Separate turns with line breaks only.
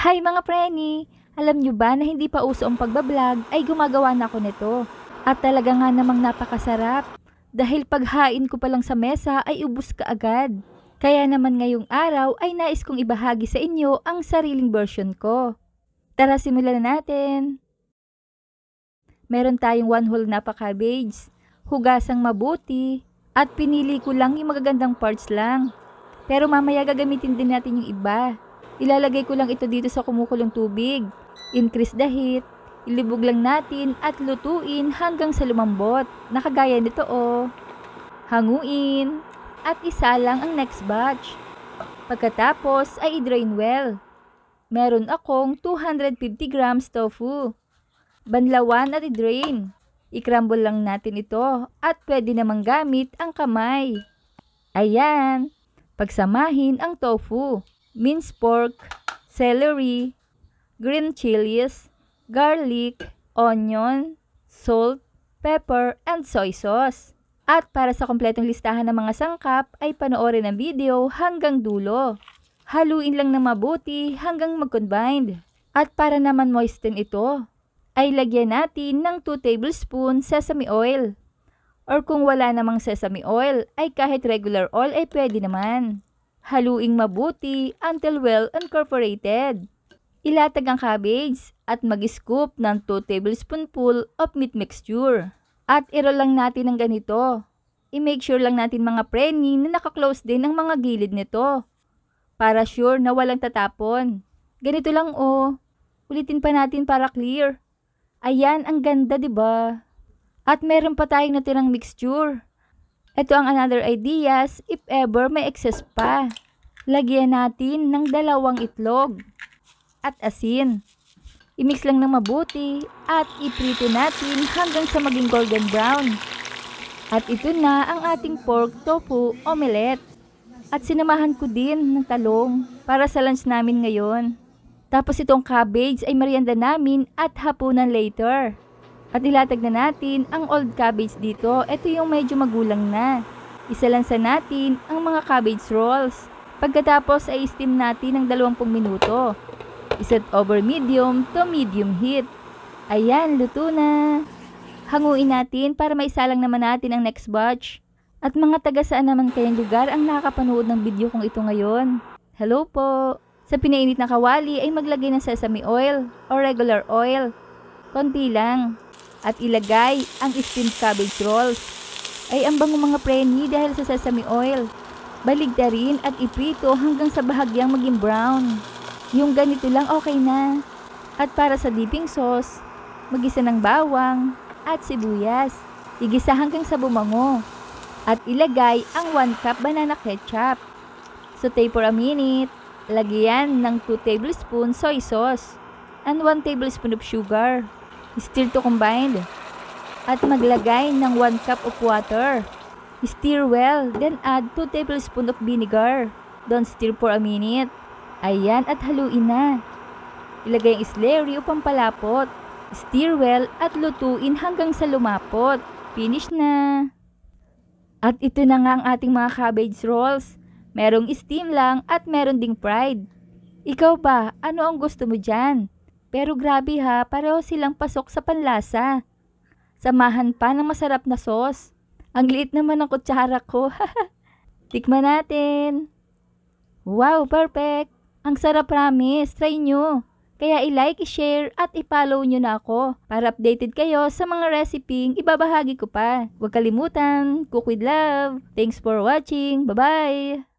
Hi mga preni! Alam nyo ba na hindi pa uso ang pagbablog ay gumagawa na ako nito. At talaga nga namang napakasarap. Dahil paghain ko pa lang sa mesa ay ubus ka agad. Kaya naman ngayong araw ay nais kong ibahagi sa inyo ang sariling version ko. Tara simulan na natin! Meron tayong 1 whole napa cabbage, hugasang mabuti, at pinili ko lang yung magagandang parts lang. Pero mamaya gagamitin din natin yung iba. Ilalagay ko lang ito dito sa kumukulong tubig. Increase the heat. Ilibog lang natin at lutuin hanggang sa lumambot. Nakagaya nito oh. Hanguin. At isa lang ang next batch. Pagkatapos ay i-drain well. Meron akong 250 grams tofu. Banlawan at i-drain. I-crumble lang natin ito at pwede namang gamit ang kamay. Ayan. Pagsamahin ang tofu, minced pork, celery, green chilies, garlic, onion, salt, pepper, and soy sauce. At para sa kompletong listahan ng mga sangkap ay panoorin ang video hanggang dulo. Haluin lang ng mabuti hanggang mag-combine. At para naman moisten ito, ay lagyan natin ng 2 tablespoons sesame oil. Or kung wala namang sesame oil, ay kahit regular oil ay pwede naman. Haluing mabuti until well incorporated. Ilatag ang cabbage at mag-scoop ng 2 tablespoonful of meat mixture. At i-roll lang natin ng ganito. I-make sure lang natin mga preni na naka-close din ang mga gilid nito. Para sure na walang tatapon. Ganito lang oh. Ulitin pa natin para clear. Ayan, ang ganda 'di ba? At meron pa tayong natirang mixture. Ito ang another ideas if ever may excess pa. Lagyan natin ng 2 itlog at asin. I-mix lang ng mabuti at iprito natin hanggang sa maging golden brown. At ito na ang ating pork tofu omelette. At sinamahan ko din ng talong para sa lunch namin ngayon. Tapos itong cabbage ay merienda namin at hapunan later. At ilatag na natin ang old cabbage dito. Ito yung medyo magulang na. Isalansa natin ang mga cabbage rolls. Pagkatapos ay steam natin ng 20 minuto. Iset over medium to medium heat. Ayan, luto na. Hanguin natin para maisalang naman natin ang next batch. At mga taga saan naman kayang lugar ang nakakapanood ng video kong ito ngayon? Hello po! Sa pinainit na kawali ay maglagay ng sesame oil o regular oil. Konti lang. At ilagay ang steamed cabbage rolls. Ay ang bango mga preni dahil sa sesame oil. Baligtarin at iprito hanggang sa bahagyang maging brown. Yung ganito lang okay na. At para sa dipping sauce, magisa ng bawang at sibuyas. Igisa hanggang sa bumango. At ilagay ang 1 cup banana ketchup. Saute for a minute. Lagyan ng 2 tablespoons soy sauce and 1 tablespoon of sugar. Stir to combine. At maglagay ng 1 cup of water. Stir well, then add 2 tablespoons of vinegar. Don't stir for a minute. Ayan, at haluin na. Ilagay ang slurry upang palapot. Stir well at lutuin hanggang sa lumapot. Finish na. At ito na nga ang ating mga cabbage rolls. Merong steam lang at meron ding fried. Ikaw ba, ano ang gusto mo dyan? Pero grabe ha, pareho silang pasok sa panlasa. Samahan pa ng masarap na sauce. Ang liit naman ng kutsara ko. Tikman natin. Wow, perfect. Ang sarap promise. Try nyo. Kaya i-like, i-share at i-follow nyo na ako para updated kayo sa mga recipe ibabahagi ko pa. Huwag kalimutan, cook with love. Thanks for watching. Bye-bye!